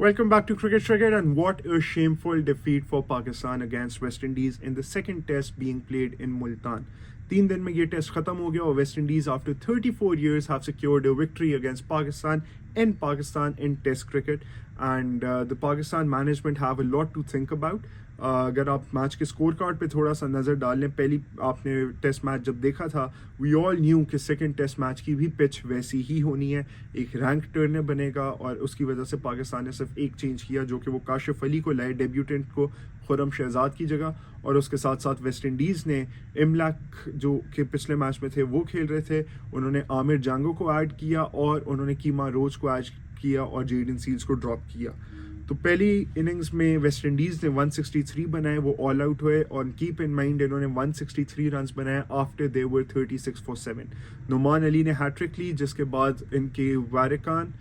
Welcome back to Cricket Cricket, and what a shameful defeat for Pakistan against West Indies in the second test being played in Multan. 3 दिन में ये test खत्म हो गया और West Indies after 34 years have secured a victory against Pakistan in Test cricket, and the Pakistan management have a lot to think about. अगर आप match के स्कोर कार्ड पे थोड़ा सा नज़र डाल लें, पहली आपने टेस्ट मैच जब देखा था, वी ऑल न्यू कि सेकंड टेस्ट मैच की भी पिच वैसी ही होनी है, एक रैंक टर्नर बनेगा, और उसकी वजह से पाकिस्तान ने सिर्फ एक चेंज किया जो कि वो काशिफ अली को लाए डेब्यूटेंट को खुरम शहजाद की जगह, और उसके साथ साथ वेस्ट इंडीज़ ने इमलाक जो कि पिछले मैच में थे वो खेल रहे थे, उन्होंने आमिर जांगो को ऐड किया और उन्होंने कीमा रोज को ऐड किया और जेडन सील्स को ड्रॉप किया। तो पहली इनिंग्स में वेस्ट इंडीज़ ने 163 बनाए, वो ऑल आउट हुए, और कीप इन माइंड इन्होंने 163 रन्स बनाए after they were 36 for 7। Numan Ali ने हैट्रिक ली, जिसके बाद इनके वारिकान,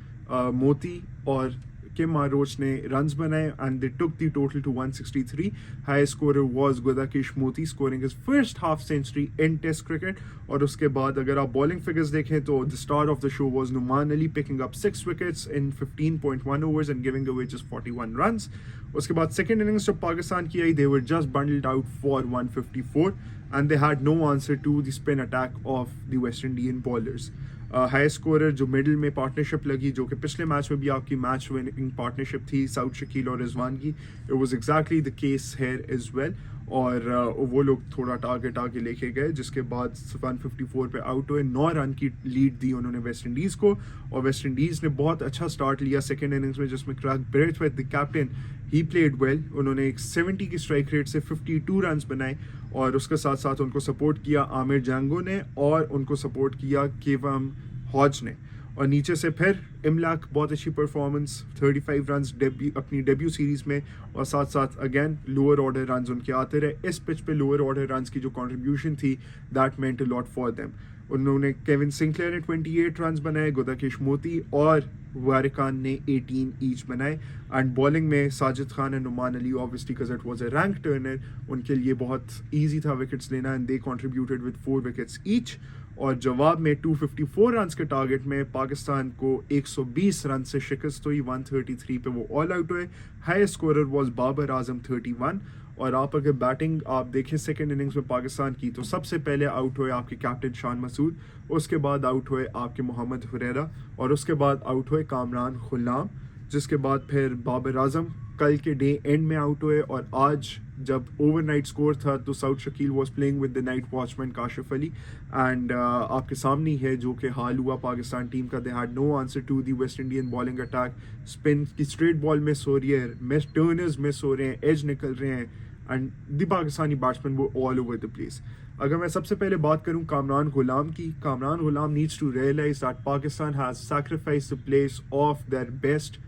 मोती और किमा रोच ने रन्स बनाए, and they took the total to 163। High scorer was Gudakesh Motie scoring his first half century in test cricket. और उसके बाद अगर आप बॉलिंग फिगर्स देखें तो the star of the show was Noman Ali, picking up 6 wickets in 15.1 overs and giving away just 41 runs. उसके बाद second innings जब पाकिस्तान की आई, they were just bundled out for 154 and they had no answer to the spin attack of the West Indian bowlers. High scorer जो middle में partnership लगी, जो कि पिछले मैच में भी आपकी मैच विनिंग पार्टनरशिप थी साउथ शकील और रिजवान की, it was exactly the case here as well, और वो लोग थोड़ा टारगेट आगे लेके गए, जिसके बाद 154 पे आउट हुए। 9 रन की लीड दी उन्होंने वेस्ट इंडीज़ को, और वेस्ट इंडीज़ ने बहुत अच्छा स्टार्ट लिया सेकेंड इनिंग्स में, जिसमें Craig Brathwaite the captain he played well. उन्होंने एक 70 की स्ट्राइक रेट से 52 रन्स बनाए, और उसके साथ साथ उनको सपोर्ट किया आमिर जांगो ने, और उनको सपोर्ट किया केवम हॉज ने। और नीचे से फिर इमलाक बहुत अच्छी परफॉर्मेंस, 35 रन्स अपनी डेब्यू सीरीज़ में, और साथ साथ अगेन लोअर ऑर्डर रन्स उनके आते रहे। इस पिच पे लोअर ऑर्डर रन्स की जो कंट्रीब्यूशन थी, that meant a lot for them. उन्होंने केविन सिंक्लेयर ने 28 रन्स बनाए, गुदाकिश मोती और वारिकान ने 18 ईच बनाए, एंड बॉलिंग में Sajid Khan and Numan Ali, obviously because it was a rank turner, उनके लिए बहुत ईजी था विकेट्स लेना, and they contributed with 4 wickets each. और जवाब में 254 रन्स के टारगेट में पाकिस्तान को 120 रन से शिकस्त हुई। 133 पे वो ऑल आउट हुए। High scorer was Babar Azam 31। और आप अगर बैटिंग आप देखें सेकंड इनिंग्स में पाकिस्तान की, तो सबसे पहले आउट हुए आपके कैप्टन शान मसूद, उसके बाद आउट हुए आपके मोहम्मद हुरैरा, और उसके बाद आउट हुए कामरान गुलाम, जिसके बाद फिर बाबर आजम कल के डे एंड में आउट हुए। और आज जब ओवरनाइट स्कोर था तो south Shakeel was playing with the night watchman Kashif Ali, and आपके सामने है जो कि हाल हुआ पाकिस्तान टीम का। They had no answer to the West Indian bowling attack. Spin की स्ट्रेट बॉल मिस हो रही है, मिस टर्नर्स मिस हो रहे हैं, एज निकल रहे हैं, एंड द पाकिस्तानी बैट्समैन वो ऑल ओवर द प्लेस। अगर मैं सबसे पहले बात करूं कामरान गुलाम की, Kamran Ghulam needs to realise that Pakistan has sacrificed the place of their best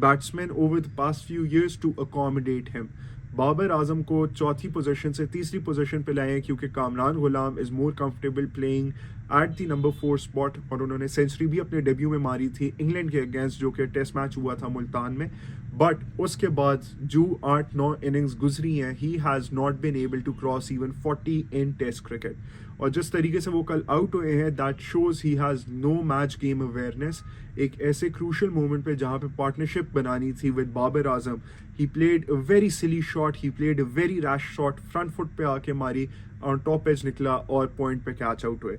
batsmen over the past few years to accommodate him. Babar Azam को चौथी पोजीशन से तीसरी पोजीशन पे लाए हैं, क्योंकि Kamran Ghulam is more comfortable playing at the number 4 spot, और उन्होंने सेंचुरी भी अपने डेब्यू में मारी थी इंग्लैंड के अगेंस्ट, जो कि टेस्ट मैच हुआ था मुल्तान में। बट उसके बाद जो 8-9 इनिंग्स गुजरी हैं, he has not been able to cross even 40 in test cricket. और जिस तरीके से वो कल आउट हुए हैं, that shows he has no match game awareness. एक ऐसे क्रूशल मोमेंट पे जहाँ पे पार्टनरशिप बनानी थी with Babar Azam, he played a very silly shot, he played a very rash shot, front foot पे आके मारी, ऑन टॉप एज निकला और पॉइंट पे कैच आउट हुए।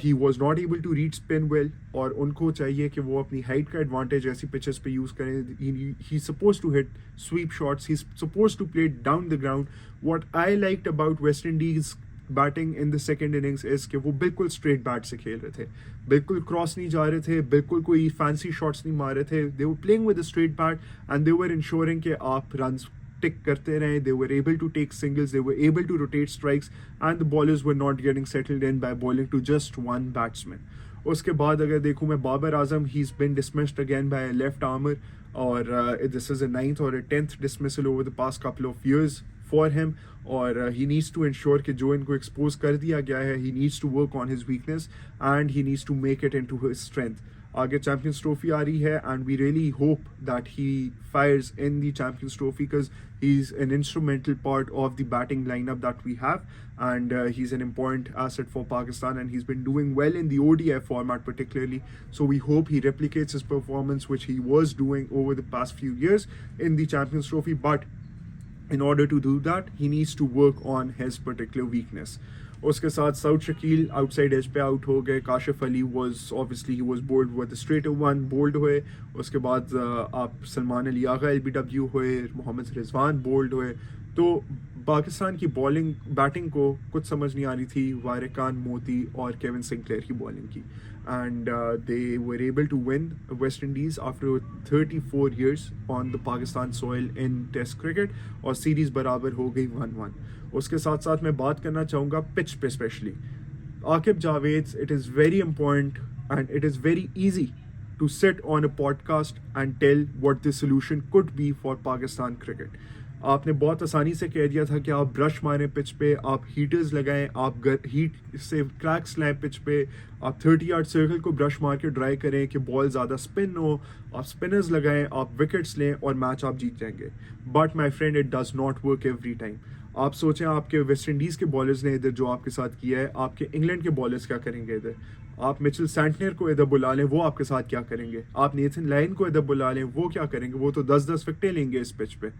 He was not able to read spin well, और उनको चाहिए कि वो अपनी हाइट का एडवांटेज ऐसी पिचेस पे यूज़ करें। He suppose to hit sweep shots, he suppose to play down the ground. What I liked about West Indies batting in the second innings is कि वो बिल्कुल स्ट्रेट बैट से खेल रहे थे, बिल्कुल क्रॉस नहीं जा रहे थे, बिल्कुल कोई फैंसी शॉट्स नहीं मार रहे थे। They were playing with the straight bat and they were ensuring कि आप रन्स टिक करते रहे। They were able to take singles, they were able to rotate strikes, and the ballers were not getting settled in by bowling to just one batsman. उसके बाद अगर देखूँ मैं Babar Azam, he's been dismissed again by a left armer, और this is a 9th or a 10th dismissal over the past couple of years for him, और he needs to ensure कि जो इनको expose कर दिया गया है, he needs to work on his weakness and he needs to make it into his strength. आगे Champions Trophy आ रही है and we really hope that he fires in the Champions Trophy because he is an instrumental part of the batting lineup that we have and he's an important asset for Pakistan and he's been doing well in the ODI format particularly, so we hope he replicates his performance which he was doing over the past few years in the Champions Trophy, but in order to do that he needs to work on his particular weakness. उसके साथ Saud Shakeel outside edge पे out हो गए, Kashif Ali was obviously he was bowled with straight one bowled हुए, उसके बाद आप Salman Ali Agha LBW हुए, मोहम्मद रिजवान बोल्ड हुए, तो पाकिस्तान की बॉलिंग बैटिंग को कुछ समझ नहीं आ रही थी वारिकान मोती और केविन सिंक्लेयर की बॉलिंग की, and they were able to win West Indies after 34 years on the Pakistan soil in Test cricket और सीरीज बराबर हो गई 1-1. उसके साथ साथ मैं बात करना चाहूँगा पिच पे specially. Aqib Javed, it is very important and it is very easy to sit on a podcast and tell what the solution could be for Pakistan cricket. आपने बहुत आसानी से कह दिया था कि आप ब्रश मारें पिच पे, आप हीटर्स लगाएं, आप हीट से क्रैक्स लाएं पिच पे, आप 30 यार्ड सर्कल को ब्रश मार के ड्राई करें कि बॉल ज़्यादा स्पिन हो, आप स्पिनर्स लगाएं, आप विकेट्स लें और मैच आप जीत जाएंगे. But my friend, it does not work every time. आप सोचें आपके वेस्ट इंडीज़ के बॉलर्स ने इधर जो आपके साथ किया है, आपके इंग्लैंड के बॉलर्स क्या करेंगे इधर. आप मिचेल सैंटनर को इधर बुला लें, वो आपके साथ क्या करेंगे. आप नेथन लाइन को इधर बुला लें, वो क्या करेंगे. वो तो 10-10 विकेटें लेंगे इस पिच पे.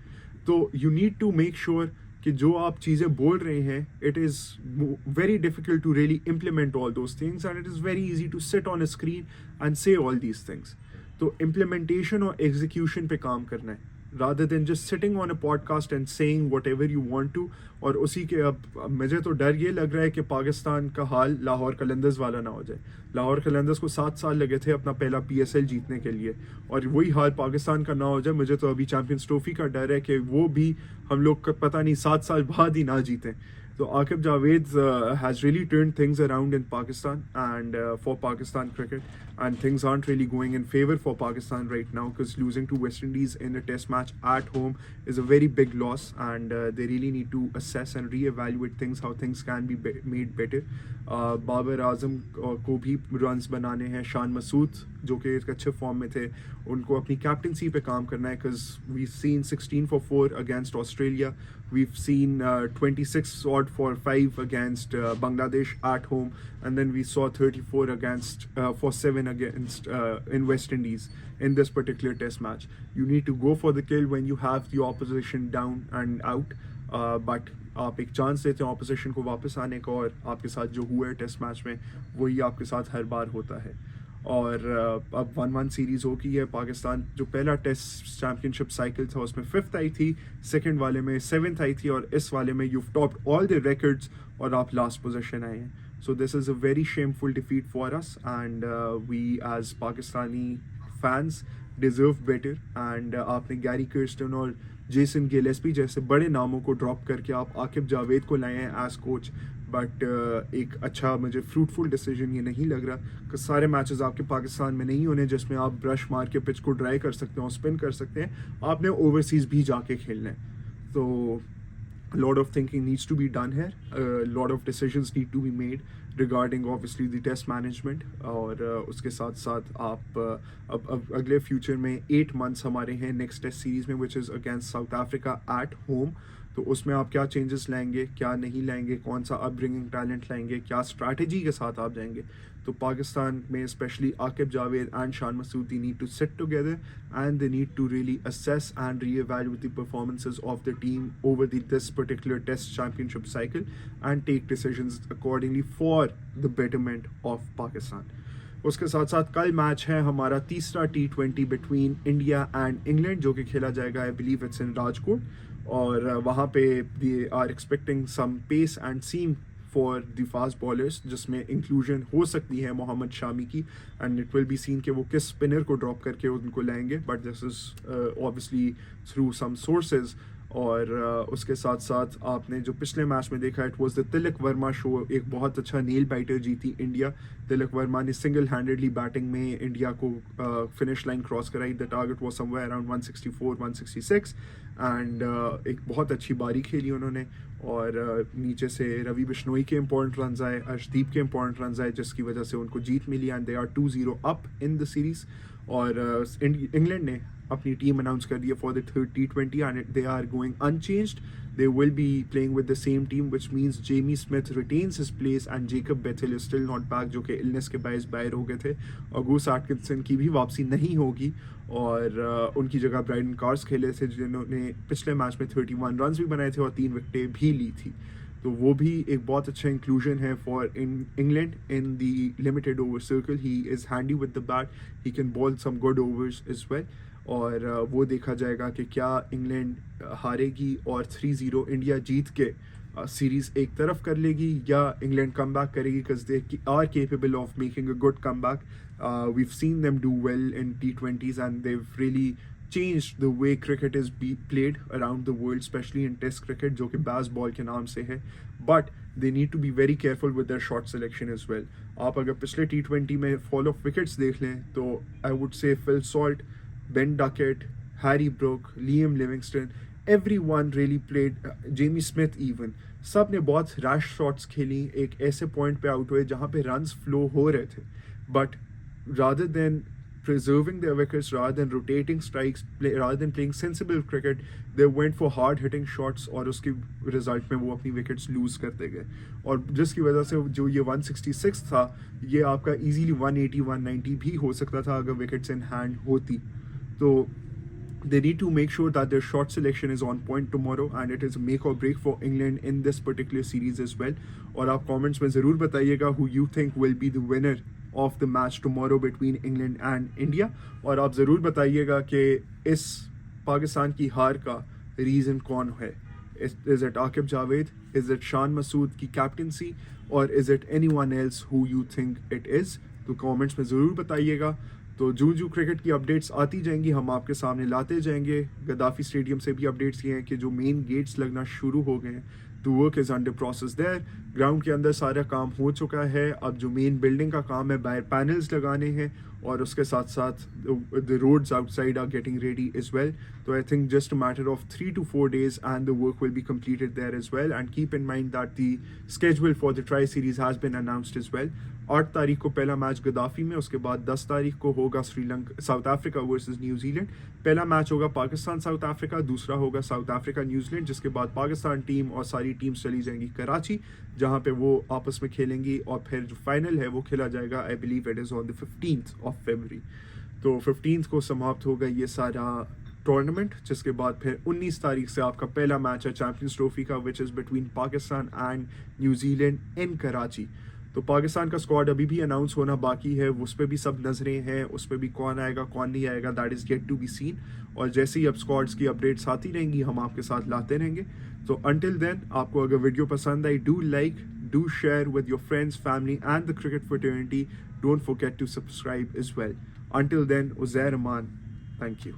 तो you need to make sure कि जो आप चीज़ें बोल रहे हैं, it is very difficult to really implement all those things and it is very easy to sit on a screen and say all these things. तो इम्प्लीमेंटेशन और execution पे काम करना है rather than just sitting on a podcast and saying whatever you want to. और उसी के अब मुझे तो डर ये लग रहा है कि पाकिस्तान का हाल लाहौर कलंदर्स वाला ना हो जाए. लाहौर कलंदर्स को 7 साल लगे थे अपना पहला PSL जीतने के लिए, और वही हाल पाकिस्तान का ना हो जाए. मुझे तो अभी चैम्पियंस ट्रॉफी का डर है कि वो भी हम लोग पता नहीं 7 साल बाद ही ना जीतें. So Aqib Javed has really turned things around in Pakistan and for Pakistan cricket, and things aren't really going in favor for Pakistan right now because losing to West Indies in a test match at home is a very big loss, and they really need to assess and re-evaluate things, how things can be made better. Babar Azam को भी runs बनाने हैं, शान मसूद जो कि एक अच्छे form में थे, उनको अपनी कैप्टनसी पे काम करना है because we seen 16 for 4 against Australia, we've seen 26 odd for 5 against Bangladesh at home, and then we saw 34 against for 7 against in West Indies in this particular test match. You need to go for the kill when you have the opposition down and out, but आप एक chance देते हैं opposition को वापस आने का, और आपके साथ जो हुआ है टेस्ट मैच में वही आपके साथ हर बार होता है. और अब 1-1 सीरीज़ हो गई है. पाकिस्तान जो पहला टेस्ट चैम्पियनशिप साइकिल था उसमें 5th आई थी, सेकंड वाले में 7th आई थी, और इस वाले में you topped all the records और आप लास्ट पोजीशन आए हैं. So this is a very shameful defeat for us, and we as Pakistani fans deserve better. And आपने गैरी कर्स्टन और जेसन गिलेस्पी जैसे बड़े नामों को ड्रॉप करके आप आकिब जावेद को लाए हैं एज कोच, बट एक अच्छा मुझे फ्रूटफुल डिसीजन ये नहीं लग रहा कि सारे मैचेस आपके पाकिस्तान में नहीं होने जिसमें आप ब्रश मार के पिच को ड्राई कर सकते हो, स्पिन कर सकते हैं. आपने ओवरसीज़ भी जाके खेलना है. तो a lot of thinking needs to be done here, a lot of decisions need to be made regarding obviously the test management. और उसके साथ साथ आप अब अगले फ्यूचर में 8 months हमारे हैं नेक्स्ट टेस्ट सीरीज़ में, which is against south Africa at home. तो उसमें आप क्या चेंजेस लाएंगे, क्या नहीं लाएंगे, कौन सा अपब्रिंगिंग टैलेंट लाएंगे, क्या स्ट्रैटेजी के साथ आप जाएंगे. तो पाकिस्तान में specially Aqib Javed and Shan Masood need to sit together and they need to really assess and re-evaluate the performances of the team over this particular test championship cycle and take decisions accordingly for the betterment of Pakistan. उसके साथ साथ कल match है हमारा तीसरा T20 between India and England जो कि खेला जाएगा, I believe it's in Rajkot, और वहाँ पे they are expecting some pace and seam for the fast bowlers जिसमें इंक्लूजन हो सकती है मोहम्मद शामी की, and it will be seen कि वो किस स्पिनर को ड्रॉप करके उनको लाएंगे. But this is obviously through some sources और उसके साथ साथ आपने जो पिछले मैच में देखा, it was the Tilak Varma show, एक बहुत अच्छा नेल बाइटर जीती इंडिया। तिलक वर्मा ने सिंगल हैंडेडली बैटिंग में इंडिया को फिनिश लाइन क्रॉस कराई। The target was somewhere around 164 166 and एक बहुत अच्छी बारी खेली उन्होंने। और नीचे से रवि बिश्नोई के इंपॉर्टेंट रन आए, अर्शदीप के इंपॉर्टेंट रन आए, जिसकी वजह से उनको जीत मिली and they are 2-0 up in the series. और इंग्लैंड ने अपनी टीम अनाउंस कर दी है for the third T20 and they are going unchanged. They will be playing with the same team, which means Jamie Smith retains his place and Jacob Bethel is still not back, जो कि illness के बायस बाहर हो गए थे। और goose Atkinson की भी वापसी नहीं होगी और उनकी जगह ब्राइडन कार्स खेले थे, जिन्होंने पिछले मैच में 31 रन्स भी बनाए थे और 3 विकेटें भी ली थी। तो वो भी एक बहुत अच्छा इंक्लूजन है for England in the limited over circle. He is handy with the bat, he can bowl some good overs as well. और वो देखा जाएगा कि क्या इंग्लैंड हारेगी और 3-0 इंडिया जीत के सीरीज़ एक तरफ कर लेगी, या इंग्लैंड कम बैक करेगी, because they are capable of making a good comeback. We've seen them do well in T20s and they've really changed the way cricket is played around the world, especially in test cricket, जो कि baseball के नाम से है। But they need to be very careful with their shot selection as well. आप अगर पिछले T20 में fall of wickets देख लें तो I would say Phil Salt, Ben Duckett, Harry Brook, Liam Livingstone, everyone really played, Jamie Smith even, सब ने बहुत रैश शॉट्स खेली, एक ऐसे पॉइंट पे आउट हुए जहाँ पे रन्स फ्लो हो रहे थे। But rather than preserving their wickets, rather than rotating strikes, rather than playing sensible cricket, they went for hard hitting shots और उसके रिजल्ट में वो अपनी विकेट्स लूज करते गए। और जिसकी वजह से जो ये 166 था, ये आपका इजीली 180 190 भी हो सकता था अगर विकेट्स इन हैंड होती। तो they need to make sure that their shot selection is on point tomorrow and it is make or break for England in this particular series as well. और आप comments में ज़रूर बताइएगा who you think will be the winner of the match tomorrow between England and India। और आप ज़रूर बताइएगा कि इस पाकिस्तान की हार का रीज़न कौन है। Is it Aqib Javed? Is it Shan Masood की कैप्टनसी? और is it anyone else who you think it is? तो कमेंट्स में ज़रूर बताइएगा। तो जू क्रिकेट की अपडेट्स आती जाएंगी, हम आपके सामने लाते जाएंगे। गद्दाफी स्टेडियम से भी अपडेट्स ये हैं कि जो मेन गेट्स लगना शुरू हो गए हैं, the work is under process there. Ground के अंदर सारा काम हो चुका है, अब जो मेन बिल्डिंग का काम है, बाहर पैनल्स लगाने हैं और उसके साथ साथ the roads outside are getting ready as well. तो I think just a matter of 3 to 4 days and the work will be completed there as well, and keep in mind that the schedule for the Tri Series has been announced as well। 8 तारीख को पहला match Gaddafi में, उसके बाद 10 तारीख को होगा south Africa versus New Zealand. पहला मैच होगा पाकिस्तान साउथ अफ्रीका, दूसरा होगा साउथ अफ्रीका न्यूजीलैंड, जिसके बाद पाकिस्तान टीम और सारी टीम्स चली जाएंगी कराची, जहां पे वो आपस में खेलेंगी और फिर जो फाइनल है वो खेला जाएगा, I believe it is on the 15th of February। तो 15th को समाप्त होगा ये सारा टूर्नामेंट, जिसके बाद फिर 19 तारीख से आपका पहला मैच है चैंपियंस ट्रॉफी का, which is between Pakistan and New Zealand in Karachi. तो पाकिस्तान का स्क्वाड अभी भी अनाउंस होना बाकी है, उस पर भी सब नज़रें हैं, उस पर भी कौन आएगा कौन नहीं आएगा, that is yet to be seen. और जैसे ही अब स्क्वाड्स की अपडेट्स आती रहेंगी हम आपके साथ लाते रहेंगे। तो अंटिल देन, आपको अगर वीडियो पसंद आई, do like, do share with your friends, family and the cricket fraternity. Don't forget to subscribe as well. Until then, Uzair Rahman, thank you.